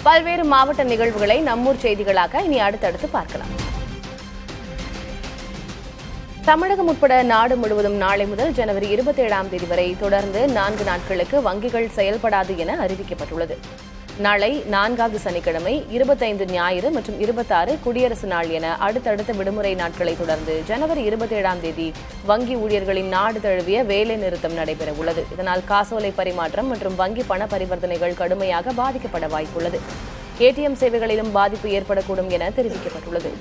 பல்வேறு மாவட்ட நிகழ்வுகளை நம்மூர் செய்திகளாக இனி அடுத்தடுத்து பார்க்கலாம். தமிழகம் உட்பட நாடு முழுவதும் நாளை முதல் ஜனவரி 27ஆம் தேதி வரை தொடர்ந்து 4 நாட்களுக்கு வங்கிகள் செயல்படாது என அறிவிக்கப்பட்டுள்ளது. நாளை 4வது சனிக்கிழமை, 25 ஞாயிறு மற்றும் 26 குடியரசு நாள் என அடுத்தடுத்த விடுமுறை நாட்களை தொடர்ந்து ஜனவரி 27ஆம் தேதி வங்கி ஊழியர்களின் நாடு தழுவிய வேலை நிறுத்தம் நடைபெறவுள்ளது. இதனால் காசோலை பரிமாற்றம் மற்றும் வங்கி பண பரிவர்த்தனைகள் கடுமையாக பாதிக்கப்பட வாய்ப்புள்ளது. ஏடிஎம் சேவைகளிலும் பாதிப்பு ஏற்படக்கூடும் என தெரிவிக்கப்பட்டுள்ளது.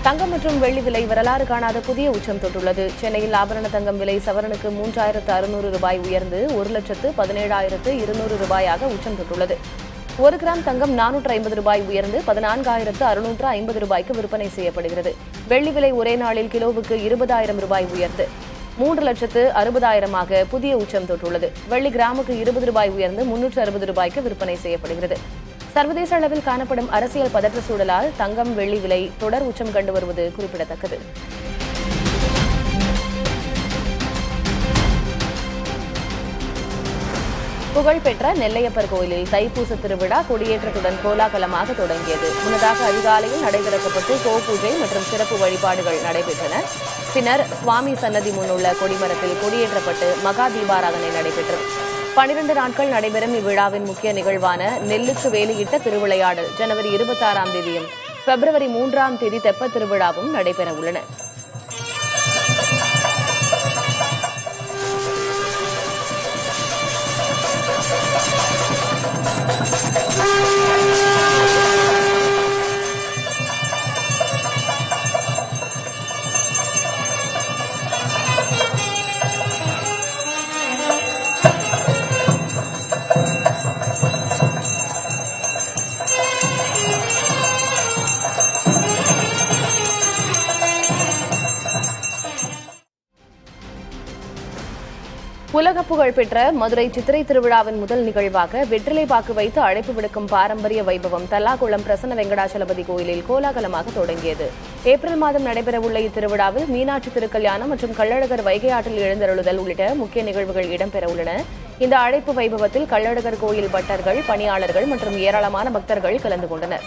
தங்கம் மற்றும் வெள்ளி விலை வரலாறு காணாத புதிய உச்சம் தொட்டுள்ளது. சென்னையில் ஆபரண தங்கம் விலை சவரனுக்கு 3600 ரூபாய் உயர்ந்து 1,17,200 ரூபாயாக உச்சம் தொட்டுள்ளது. 1 கிராம் தங்கம் 450 ரூபாய் உயர்ந்து 14,650 ரூபாய்க்கு விற்பனை செய்யப்படுகிறது. வெள்ளி விலை ஒரே நாளில் கிலோவுக்கு 20,000 ரூபாய் உயர்ந்து 3,60,000 புதிய உச்சம் தொட்டுள்ளது. வெள்ளி கிராமுக்கு 20 ரூபாய் உயர்ந்து 360 ரூபாய்க்கு விற்பனை செய்யப்படுகிறது. சர்வதேச அளவில் காணப்படும் அரசியல் பதற்ற சூழலால் தங்கம், வெள்ளி விலை தொடர் உச்சம் கண்டு வருவது குறிப்பிடத்தக்கது. புகழ்பெற்ற நெல்லையப்பர் கோயிலில் தைப்பூச திருவிழா கொடியேற்றத்துடன் கோலாகலமாக தொடங்கியது. முன்னதாக அதிகாலையில் நடைதிறக்கப்பட்டு கோபூஜை மற்றும் சிறப்பு வழிபாடுகள் நடைபெற்றன. பின்னர் சுவாமி சன்னதி முன்னுள்ள கொடிமரத்தில் கொடியேற்றப்பட்டு மகா தீபாராதனை நடைபெற்றது. 12 நாட்கள் நடைபெறும் இவ்விழாவின் முக்கிய நிகழ்வான நெல்லுக்கு வேலியிட்ட திருவிளையாடல் ஜனவரி 26ஆம் தேதியும் பிப்ரவரி 3ஆம் தேதி தெப்பத் திருவிழாவும் நடைபெற உள்ளன. உலக புகழ்பெற்ற மதுரை சித்திரை திருவிழாவின் முதல் நிகழ்வாக வெற்றிலை பாக்கு வைத்து அழைப்பு விடுக்கும் பாரம்பரிய வைபவம் தல்லாகுளம் பிரசன்ன வெங்கடாச்சலபதி கோயிலில் கோலாகலமாக தொடங்கியது. ஏப்ரல் மாதம் நடைபெறவுள்ள இத்திருவிழாவில் மீனாட்சி திருக்கல்யாணம் மற்றும் கள்ளழகர் வைகை ஆற்றில் எழுந்தருளுதல் உள்ளிட்ட முக்கிய நிகழ்வுகள் இடம்பெறவுள்ளன. இந்த அழைப்பு வைபவத்தில் கள்ளழகர் கோயில் பட்டர்கள், பணியாளர்கள் மற்றும் ஏராளமான பக்தர்கள் கலந்து கொண்டனர்.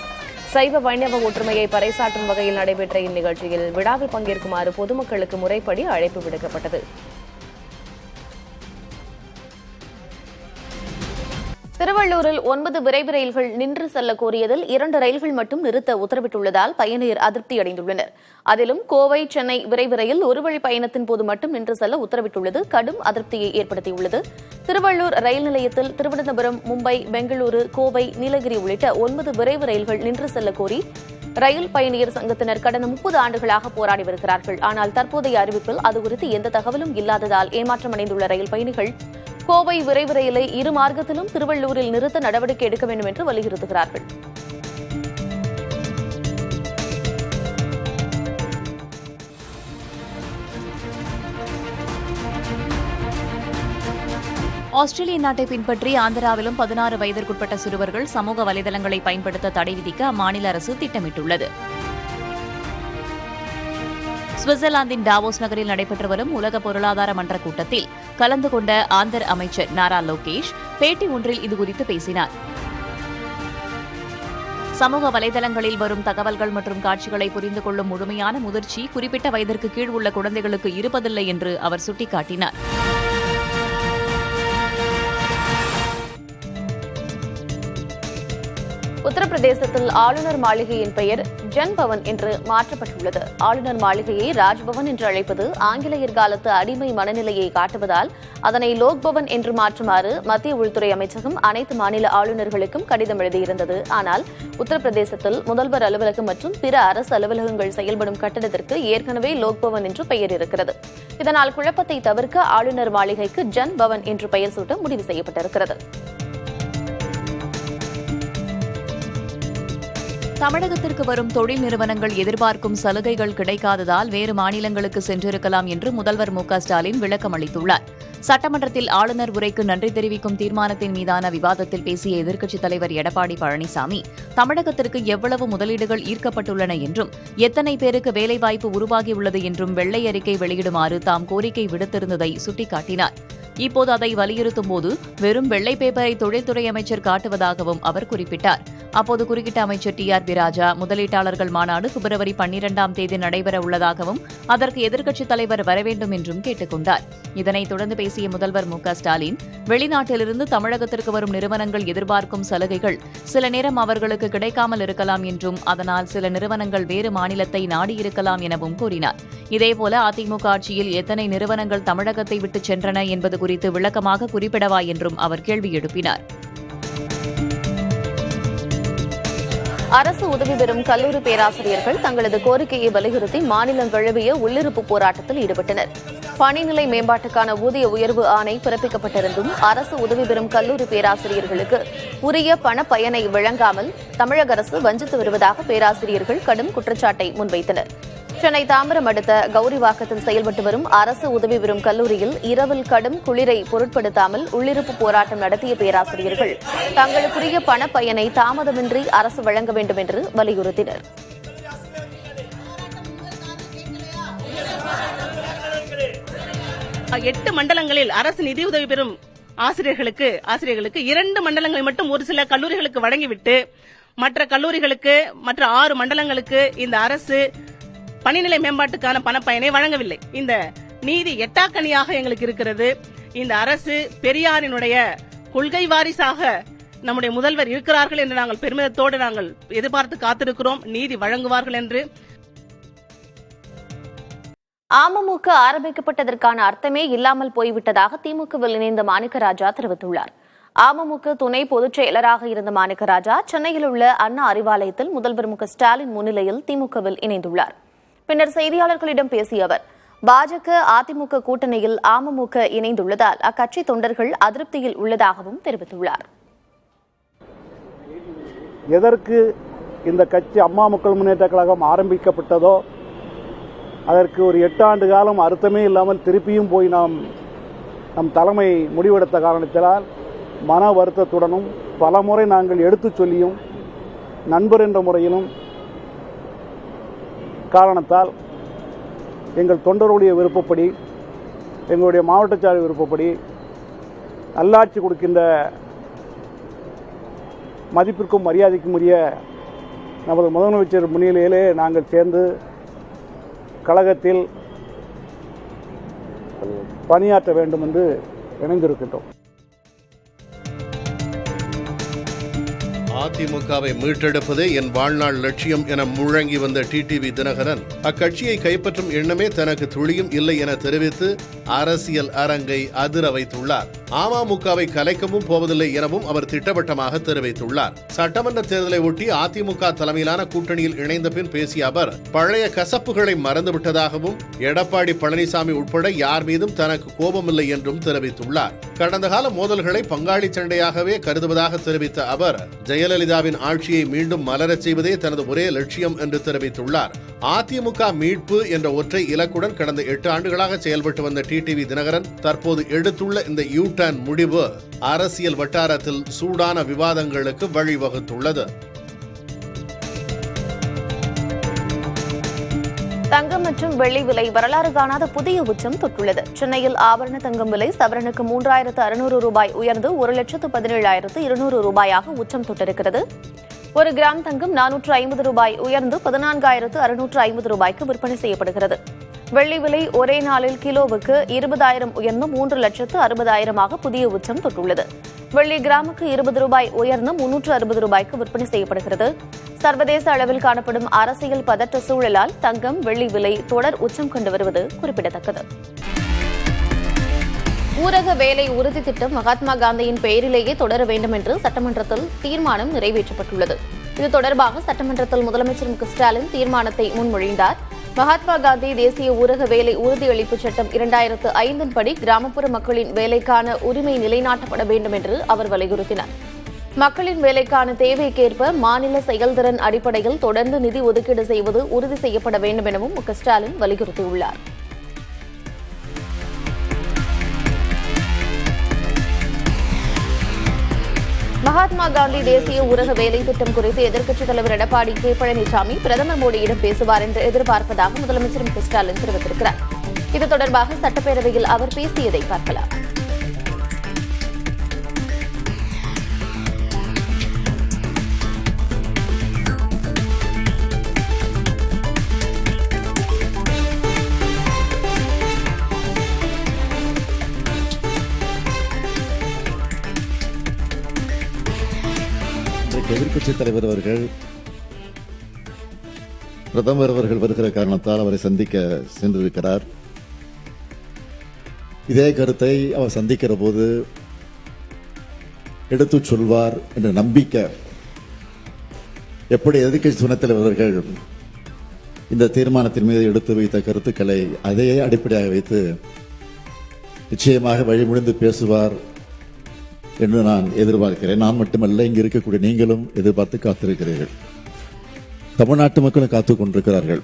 சைவ வைணவ ஒற்றுமையை பறைசாற்றும் வகையில் நடைபெற்ற இந்நிகழ்ச்சியில் விழாவில் பங்கேற்குமாறு பொதுமக்களுக்கு முறைப்படி அழைப்பு விடுக்கப்பட்டது. திருவள்ளூரில் 9 விரைவு ரயில்கள் நின்று செல்ல கோரியதில் 2 ரயில்கள் மட்டும் நிறுத்த உத்தரவிட்டுள்ளதால் பயணியர் அதிருப்தி அடைந்துள்ளனர். அதிலும் கோவை சென்னை விரைவு ரயில் ஒரு வழி பயணத்தின் போது மட்டும் நின்று செல்ல உத்தரவிட்டுள்ளது கடும் அதிருப்தியை ஏற்படுத்தியுள்ளது. திருவள்ளூர் ரயில் நிலையத்தில் திருவனந்தபுரம், மும்பை, பெங்களூரு, கோவை, நீலகிரி உள்ளிட்ட 9 விரைவு ரயில்கள் நின்று செல்ல கோரி ரயில் பயணியர் சங்கத்தினர் கடந்த 30 ஆண்டுகளாக போராடி வருகிறார்கள். ஆனால் தற்போதைய அறிவிப்பில் அது குறித்து எந்த தகவலும் இல்லாததால் ஏமாற்றமடைந்துள்ள ரயில் பயணிகள் கோவை விரைவு ரயிலை இரு மார்க்கத்திலும் திருவள்ளூரில் நிறுத்த நடவடிக்கை எடுக்க வேண்டும் என்று வலியுறுத்துகிறார்கள். ஆஸ்திரேலிய நாட்டை பின்பற்றி ஆந்திராவிலும் 16 வயதிற்குட்பட்ட சிறுவர்கள் சமூக வலைதளங்களை பயன்படுத்த தடை விதிக்க அம்மாநில அரசு திட்டமிட்டுள்ளது. சுவிட்சர்லாந்தின் டாவோஸ் நகரில் நடைபெற்று வரும் உலக பொருளாதார மன்ற கூட்டத்தில் கலந்து கொண்ட ஆந்தர் அமைச்சர் நாரா லோகேஷ் பேட்டி ஒன்றில் இதுகுறித்து பேசினார். சமூக வலைதளங்களில் வரும் தகவல்கள் மற்றும் காட்சிகளை புரிந்து கொள்ளும் முழுமையான முதிர்ச்சி குறிப்பிட்ட வயதிற்கு கீழ் உள்ள குழந்தைகளுக்கு இருப்பதில்லை என்று அவர் சுட்டிக்காட்டினார். உத்தரப்பிரதேசத்தில் ஆளுநர் மாளிகையின் பெயர் ஜன் பவன் என்று மாற்றப்பட்டுள்ளது. ஆளுநர் மாளிகையை ராஜ்பவன் என்று அழைப்பது ஆங்கிலேயர் காலத்து அடிமை மனநிலையை காட்டுவதால் அதனை லோக்பவன் என்று மாற்றுமாறு மத்திய உள்துறை அமைச்சகம் அனைத்து மாநில ஆளுநர்களுக்கும் கடிதம் எழுதியிருந்தது. ஆனால் உத்தரப்பிரதேசத்தில் முதல்வர் அலுவலகம் மற்றும் பிற அரசு அலுவலகங்கள் செயல்படும் கட்டடத்திற்கு ஏற்கனவே லோக்பவன் என்று பெயர் இருக்கிறது. இதனால் குழப்பத்தை தவிர்க்க ஆளுநர் மாளிகைக்கு ஜன் பவன் என்று பெயர் சூட்ட முடிவு செய்யப்பட்டிருக்கிறது. தமிழகத்திற்கு வரும் தொழில் நிறுவனங்கள் எதிர்பார்க்கும் சலுகைகள் கிடைக்காததால் வேறு மாநிலங்களுக்கு சென்றிருக்கலாம் என்று முதல்வர் மு.க.ஸ்டாலின் விளக்கம் அளித்துள்ளார். சட்டமன்றத்தில் ஆளுநர் உரைக்கு நன்றி தெரிவிக்கும் தீர்மானத்தின் மீதான விவாதத்தில் பேசிய எதிர்க்கட்சித் தலைவர் எடப்பாடி பழனிசாமி, தமிழகத்திற்கு எவ்வளவு முதலீடுகள் ஈர்க்கப்பட்டுள்ளன என்றும் எத்தனை பேருக்கு வேலைவாய்ப்பு உருவாகியுள்ளது என்றும் வெள்ளை அறிக்கை வெளியிடுமாறு தாம் கோரிக்கை விடுத்திருந்ததை சுட்டிக்காட்டினார். இப்போது அதை வலியுறுத்தும் போது வெறும் வெள்ளை பேப்பரை தொழில்துறை அமைச்சர் காட்டுவதாகவும் அவர் குறிப்பிட்டார். அப்போது குறுக்கிட்ட அமைச்சர் டி.ஆர்.பி. ராஜா, முதலீட்டாளர்கள் மாநாடு பிப்ரவரி 12ஆம் தேதி நடைபெற உள்ளதாகவும் அதற்கு எதிர்க்கட்சித் தலைவர் வரவேண்டும் என்றும் கேட்டுக் கொண்டார். இதனைத் தொடர்ந்து பேசிய முதல்வர் மு.க.ஸ்டாலின், வெளிநாட்டிலிருந்து தமிழகத்திற்கு வரும் நிறுவனங்கள் எதிர்பார்க்கும் சலுகைகள் சில நேரம் அவர்களுக்கு கிடைக்காமல் இருக்கலாம் என்றும் அதனால் சில நிறுவனங்கள் வேறு மாநிலத்தை நாடியிருக்கலாம் எனவும் கூறினார். இதேபோல அதிமுக ஆட்சியில் எத்தனை நிறுவனங்கள் தமிழகத்தை விட்டு சென்றன என்பது குறித்து விளக்கமாக குறிப்பிடவா என்றும் அவர் கேள்வி எழுப்பினார். அரசு உதவி பெறும் கல்லூரி பேராசிரியர்கள் தங்களது கோரிக்கையை வலியுறுத்தி மாநிலம் தழுவிய உள்ளிருப்பு போராட்டத்தில் ஈடுபட்டனர். பணிநிலை மேம்பாட்டுக்கான ஊதிய உயர்வு ஆணை பிறப்பிக்கப்பட்டிருந்தும் அரசு உதவி பெறும் கல்லூரி பேராசிரியர்களுக்கு உரிய பண பயனை வழங்காமல் தமிழக அரசு வஞ்சித்து வருவதாக பேராசிரியர்கள் கடும் குற்றச்சாட்டை முன்வைத்தனர். சென்னை தாம்பரம் அடுத்த கௌரிவாக்கத்தில் செயல்பட்டு வரும் அரசு உதவி பெறும் கல்லூரியில் இரவில் கடும் குளிரை பொருட்படுத்தாமல் உள்ளிருப்பு போராட்டம் நடத்திய பேராசிரியர்கள் தங்களுக்குரிய பண பயனை தாமதமின்றி அரசு வழங்க வேண்டும் என்று வலியுறுத்தினர். எட்டு மண்டலங்களில் அரசு நிதியுதவி பெறும் ஆசிரியர்களுக்கு 2 மண்டலங்களை மட்டும் ஒரு சில கல்லூரிகளுக்கு வழங்கிவிட்டு மற்ற கல்லூரிகளுக்கு மற்ற 6 மண்டலங்களுக்கு இந்த அரசு பணிநிலை மேம்பாட்டுக்கான பணப்பயனை வழங்கவில்லை. இந்த நீதி எட்டாக்கனியாக எங்களுக்கு இருக்கிறது. இந்த அரசு பெரியாரினுடைய கொள்கை வாரிசாக நம்முடைய முதல்வர் இருக்கிறார்கள் என்று நாங்கள் பெருமிதத்தோடு நாங்கள் எதிர்பார்த்து காத்திருக்கிறோம். நீதி வழங்குவார்கள் என்று. அமமுக ஆரம்பிக்கப்பட்டதற்கான அர்த்தமே இல்லாமல் போய்விட்டதாக திமுகவில் இணைந்த மாணிக்கராஜா தெரிவித்துள்ளார். அமமுக துணை பொதுச் செயலராக இருந்த மாணிக்கராஜா சென்னையில் உள்ள அண்ணா அறிவாலயத்தில் முதல்வர் மு.க.ஸ்டாலின் முன்னிலையில் திமுகவில் இணைந்துள்ளார். பின்னர் செய்தியாளர்களிடம் பேசிய அவர், பாஜக அதிமுக கூட்டணியில் அமமுக இணைந்துள்ளதால் அக்கட்சி தொண்டர்கள் அதிருப்தியில் உள்ளதாகவும் தெரிவித்துள்ளார். எதற்கு இந்த கட்சி அம்மா மக்கள் முன்னேற்ற கழகம் ஆரம்பிக்கப்பட்டதோ அதற்கு ஒரு 8 ஆண்டு காலம் அர்த்தமே இல்லாமல் திருப்பியும் போய் நம் தலைமை முடிவெடுத்த காரணத்தினால் மன வருத்தத்துடனும் பலமுறை நாங்கள் எடுத்துச் சொல்லியும் நண்பர் என்ற முறையிலும் காரணத்தால் எங்கள் தொண்டருடைய விருப்பப்படி, எங்களுடைய மாவட்ட சார்பு விருப்பப்படி நல்லாட்சி கொடுக்கின்ற மதிப்பிற்கும் மரியாதைக்கும் உரிய நமது முதலமைச்சர் முன்னிலையிலே நாங்கள் சேர்ந்து கழகத்தில் பணியாற்ற வேண்டும் என்று இணைந்திருக்கின்றோம். அதிமுகவை மீட்டெடுப்பதே என் வாழ்நாள் லட்சியம் என முழங்கி வந்த டிடிவி தினகரன் அக்கட்சியை கைப்பற்றும் எண்ணமே தனக்கு துளியும் இல்லை என தெரிவித்து அரசியல் அரங்கை அதிர வைத்துள்ளார். அமமுகவை கலைக்கவும் போவதில்லை எனவும் அவர் திட்டவட்டமாக தெரிவித்துள்ளார். சட்டமன்ற தேர்தலை ஒட்டி அதிமுக தலைமையிலான கூட்டணியில் இணைந்த பின் பேசிய அவர் பழைய கசப்புகளை மறந்துவிட்டதாகவும் எடப்பாடி பழனிசாமி உட்பட யார் மீதும் தனக்கு கோபமில்லை என்றும் தெரிவித்துள்ளார். கடந்த கால மோதல்களை பங்காளி சண்டையாகவே கருதுவதாக தெரிவித்த அவர் ஜெயலலிதாவின் ஆட்சியை மீண்டும் மலரச் செய்வதே தனது ஒரே லட்சியம் என்று தெரிவித்துள்ளார். அதிமுக மீட்பு என்ற ஒற்றை இலக்குடன் கடந்த 8 ஆண்டுகளாக செயல்பட்டு வந்த டிடிவி தினகரன் தற்போது எடுத்துள்ள இந்த யூ-டர்ன் முடிவு அரசியல் வட்டாரத்தில் சூடான விவாதங்களுக்கு வழிவகுத்துள்ளது. தங்கம் மற்றும் வெள்ளி விலை வரலாறு காணாத புதிய உச்சம் தொட்டுள்ளது. சென்னையில் ஆபரண தங்கம் விலை சவரனுக்கு 3600 ரூபாய் உயர்ந்து 1,17,200 ரூபாயாக உச்சம் தொட்டிருக்கிறது. 1 கிராம் தங்கம் 450 ரூபாய் உயர்ந்து 14,650 ரூபாய்க்கு விற்பனை செய்யப்படுகிறது. வெள்ளி விலை ஒரே நாளில் கிலோவுக்கு 20,000 உயர்ந்து 3,60,000 புதிய உச்சம் தொட்டுள்ளது. வெள்ளி கிராமுக்கு 20 ரூபாய் உயர்ந்து 360 ரூபாய்க்கு விற்பனை செய்யப்படுகிறது. சர்வதேச அளவில் காணப்படும் அரசியல் பதற்ற சூழலால் தங்கம், வெள்ளி விலை தொடர் உச்சம் கண்டு வருவது குறிப்பிடத்தக்கது. ஊரக வேலை உறுதி திட்டம் மகாத்மா காந்தியின் பெயரிலேயே தொடர வேண்டும் என்று சட்டமன்றத்தில் தீர்மானம் நிறைவேற்றப்பட்டுள்ளது. இது தொடர்பாக சட்டமன்றத்தில் முதலமைச்சர் மு.க.ஸ்டாலின் தீர்மானத்தை முன்மொழிந்தார். மகாத்மா காந்தி தேசிய ஊரக வேலை உறுதியளிப்பு சட்டம் 2005 படி கிராமப்புற மக்களின் வேலைக்கான உரிமை நிலைநாட்டப்பட வேண்டும் என்று அவர் வலியுறுத்தினார். மக்களின் வேலைக்கான தேவைக்கேற்ப மாநில செயல்திறன் அடிப்படையில் தொடர்ந்து நிதி ஒதுக்கீடு செய்வது உறுதி செய்யப்பட வேண்டும் எனவும் மு க ஸ்டாலின் வலியுறுத்தியுள்ளார். மகாத்மா காந்தி தேசிய ஊரக வேலை திட்டம் குறித்து எதிர்க்கட்சித் தலைவர் எடப்பாடி கே பழனிசாமி பிரதமர் மோடியிடம் பேசுவார் என்று எதிர்பார்ப்பதாக முதலமைச்சர் மு க ஸ்டாலின் தெரிவித்திருக்கிறார். இது தொடர்பாக சட்டப்பேரவையில் அவர் பேசியதை பார்க்கலாம். எதிர்க்கட்சித் தலைவர் அவர்கள் பிரதமர் அவர்கள் வருகிற காரணத்தால் அவரை சந்திக்க சென்றிருக்கிறார். இதே கருத்தை அவர் சந்திக்கிற போது எடுத்துச் சொல்வார் என்ற நம்பிக்கை எப்படி எதிர்க்கட்சி துணைத் தலைவர் அவர்கள் இந்த தீர்மானத்தின் மீது எடுத்து வைத்த கருத்துக்களை அதையே அடிப்படையாக வைத்து நிச்சயமாக வழிமுடிந்து பேசுவார் என்று நான் எதிர்பார்க்கிறேன். நான் மட்டுமல்ல, இங்கு இருக்கக்கூடிய நீங்களும் எதிர்பார்த்து காத்திருக்கிறீர்கள். தமிழ்நாட்டு மக்களும் காத்துக் கொண்டிருக்கிறார்கள்.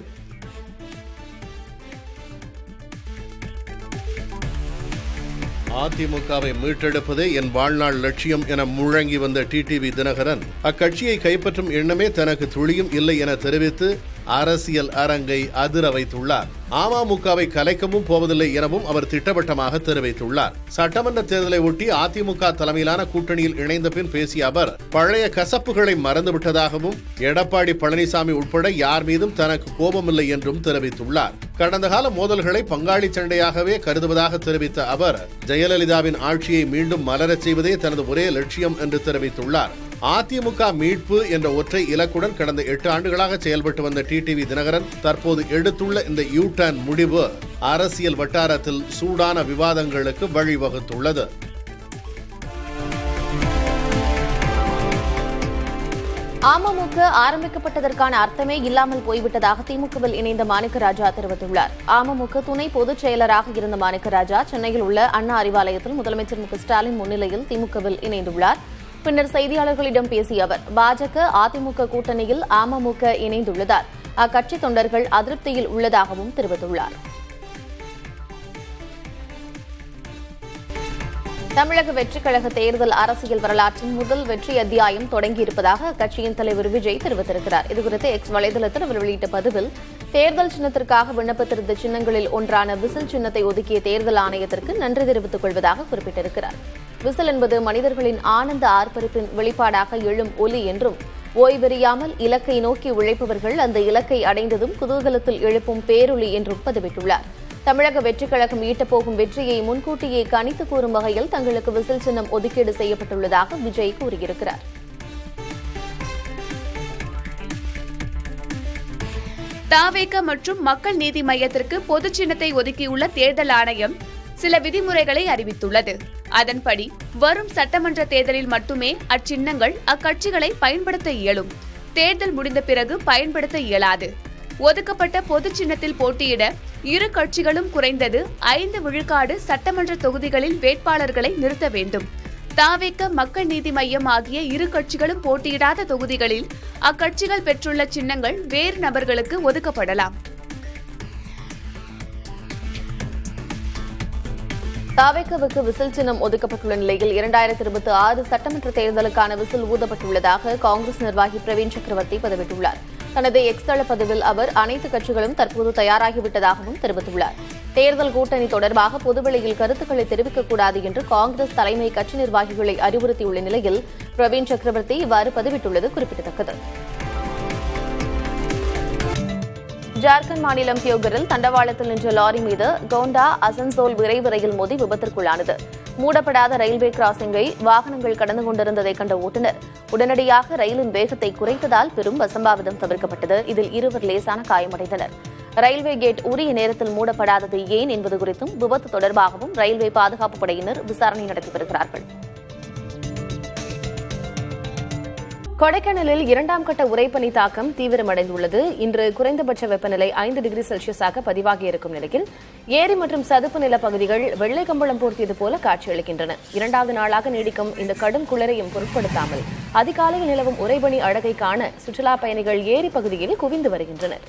அதிமுகவை மீட்டெடுப்பதே என் வாழ்நாள் லட்சியம் என முழங்கி வந்த டிடிவி தினகரன் அக்கட்சியை கைப்பற்றும் எண்ணமே தனக்கு துளியும் இல்லை என தெரிவித்து அரசியல் அரங்கை அதிர வைத்துள்ளார். அமமுகவை கலைக்கவும் போவதில்லை எனவும் அவர் திட்டவட்டமாக தெரிவித்துள்ளார். சட்டமன்ற தேர்தலை ஒட்டி அதிமுக தலைமையிலான கூட்டணியில் இணைந்த பின் பேசிய அவர் பழைய கசப்புகளை மறந்துவிட்டதாகவும் எடப்பாடி பழனிசாமி உட்பட யார் மீதும் தனக்கு கோபமில்லை என்றும் தெரிவித்துள்ளார். கடந்த கால மோதல்களை பங்காளி சண்டையாகவே கருதுவதாக தெரிவித்த அவர் ஜெயலலிதாவின் ஆட்சியை மீண்டும் மலரச் செய்வதே தனது ஒரே லட்சியம் என்று தெரிவித்துள்ளார். அதிமுக மீட்பு என்ற ஒற்றை இலக்குடன் கடந்த 8 ஆண்டுகளாக செயல்பட்டு வந்த டிடிவி தினகரன் தற்போது எடுத்துள்ள இந்த யூ டர்ன் முடிவு அரசியல் வட்டாரத்தில் சூடான விவாதங்களுக்கு வழிவகுத்துள்ளது. அமமுக ஆரம்பிக்கப்பட்டதற்கான அர்த்தமே இல்லாமல் போய்விட்டதாக திமுகவில் இணைந்த மாணிக்க ராஜா தெரிவித்துள்ளார். அமமுக துணை பொதுச் செயலராக இருந்த மாணிக்க ராஜா சென்னையில் உள்ள அண்ணா அறிவாலயத்தில் முதலமைச்சர் மு க ஸ்டாலின் முன்னிலையில் திமுகவில் இணைந்துள்ளார். பின்னர் செய்தியாளர்களிடம் பேசிய அவர் பாஜக அதிமுக கூட்டணியில் அமமுக இணைந்துள்ளதால் அக்கட்சி தொண்டர்கள் அதிருப்தியில் உள்ளதாகவும் தெரிவித்துள்ளார். தமிழக வெற்றிக் கழக தேர்தல் அரசியல் வரலாற்றின் முதல் வெற்றி அத்தியாயம் தொடங்கியிருப்பதாக அக்கட்சியின் தலைவர் விஜய் தெரிவித்திருக்கிறார். இதுகுறித்து எக்ஸ் வலைதளத்தில் அவர் வெளியிட்ட பதிவில் தேர்தல் சின்னத்திற்காக விண்ணப்பித்திருந்த சின்னங்களில் ஒன்றான விசில் சின்னத்தை ஒதுக்கிய தேர்தல் ஆணையத்திற்கு நன்றி தெரிவித்துக் கொள்வதாக குறிப்பிட்டிருக்கிறார். விசில் என்பது மனிதர்களின் ஆனந்த ஆர்ப்பரிப்பின் வெளிப்பாடாக எழும் ஒலி என்றும் ஓய்வெறியாமல் இலக்கை நோக்கி உழைப்பவர்கள் அந்த இலக்கை அடைந்ததும் குதூகலத்தில் எழுப்பும் பேரொலி என்றும் பதிவிட்டுள்ளார். தமிழக வெற்றிக் கழகம் ஈட்டப்போகும் வெற்றியை முன்கூட்டியே கணித்து கூறும் வகையில் தங்களுக்கு விசில் சின்னம் ஒதுக்கீடு செய்யப்பட்டுள்ளதாக விஜய் கூறியிருக்கிறார். தவேக மற்றும் மக்கள் நீதி மய்யத்திற்கு பொது சின்னத்தை ஒதுக்கியுள்ள தேர்தல் ஆணையம் சில விதிமுறைகளை அறிவித்துள்ளது. அதன்படி வரும் சட்டமன்ற தேர்தலில் மட்டுமே அச்சின்னங்கள் அக்கட்சிகளை பயன்படுத்த இயலும். தேர்தல் முடிந்த பிறகு பயன்படுத்த இயலாது. ஒதுக்கப்பட்ட பொது சின்னத்தில் போட்டியிட இரு கட்சிகளும் குறைந்தது 5 விழுக்காடு சட்டமன்ற தொகுதிகளில் வேட்பாளர்களை நிறுத்த வேண்டும். தவேக மக்கள் நீதி மய்யம் ஆகிய இரு கட்சிகளும் போட்டியிடாத தொகுதிகளில் அக்கட்சிகள் பெற்றுள்ள சின்னங்கள் வேறு நபர்களுக்கு ஒதுக்கப்படலாம். தவேகவுக்கு விசில் சின்னம் ஒதுக்கப்பட்டுள்ள நிலையில் 2026 சட்டமன்ற தேர்தலுக்கான விசில் ஊதப்பட்டுள்ளதாக காங்கிரஸ் நிர்வாகி பிரவீன் சக்கரவர்த்தி பதிவிட்டுள்ளார். தனது எக்ஸ் தள பதிவில் அவர் அனைத்து கட்சிகளும் தற்போது தயாராகிவிட்டதாகவும் தெரிவித்துள்ளார். தேர்தல் கூட்டணி தொடர்பாக பொதுவெளியில் கருத்துக்களை தெரிவிக்கக்கூடாது என்று காங்கிரஸ் தலைமை கட்சி நிர்வாகிகளை அறிவுறுத்தியுள்ள நிலையில் பிரவீன் சக்கரவர்த்தி இவ்வாறு பதிவிட்டுள்ளது குறிப்பிடத்தக்கது. ஜார்க்கண்ட் மாநிலம் தியோகரில் தண்டவாளத்தில் நின்ற லாரி மீது கோண்டா அசன்சோல் விரைவு ரயில் மோதி விபத்திற்குள்ளானது. மூடப்படாத ரயில்வே கிராசிங்கை வாகனங்கள் கடந்து கொண்டிருந்ததை கண்ட ஓட்டுநர் உடனடியாக ரயிலின் வேகத்தை குறைத்ததால் பெரும் அசம்பாவிதம் தவிர்க்கப்பட்டது. இதில் 2 லேசான காயமடைந்தனர். ரயில்வே கேட் உரிய நேரத்தில் மூடப்படாதது ஏன் என்பது குறித்தும் விபத்து தொடர்பாகவும் ரயில்வே பாதுகாப்பு படையினர் விசாரணை நடத்தி வருகிறார்கள். கொடைக்கானலில் 2ஆம் கட்ட உறைபனி தாக்கம் தீவிரமடைந்துள்ளது. இன்று குறைந்தபட்ச வெப்பநிலை 5 டிகிரி செல்சியஸாக பதிவாகியிருக்கும் நிலையில் ஏரி மற்றும் சதுப்பு நில பகுதிகள் வெள்ளை கம்பளம் போர்த்தியது போல காட்சியளிக்கின்றன. 2வது நாளாக நீடிக்கும் இந்த கடும் குளிரையும் பொருட்படுத்தாமல் அதிகாலையில் நிலவும் உறைபனி அழகை காண சுற்றுலா பயணிகள் ஏரி பகுதியில் குவிந்து வருகின்றனர்.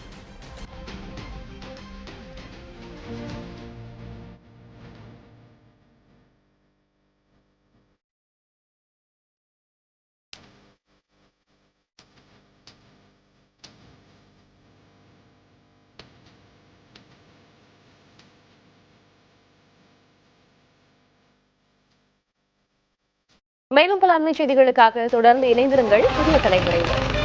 மேலும் பல அண்மை செய்திகளுக்காக தொடர்ந்து இணைந்திருங்கள் புதிய தலைமுறையில்.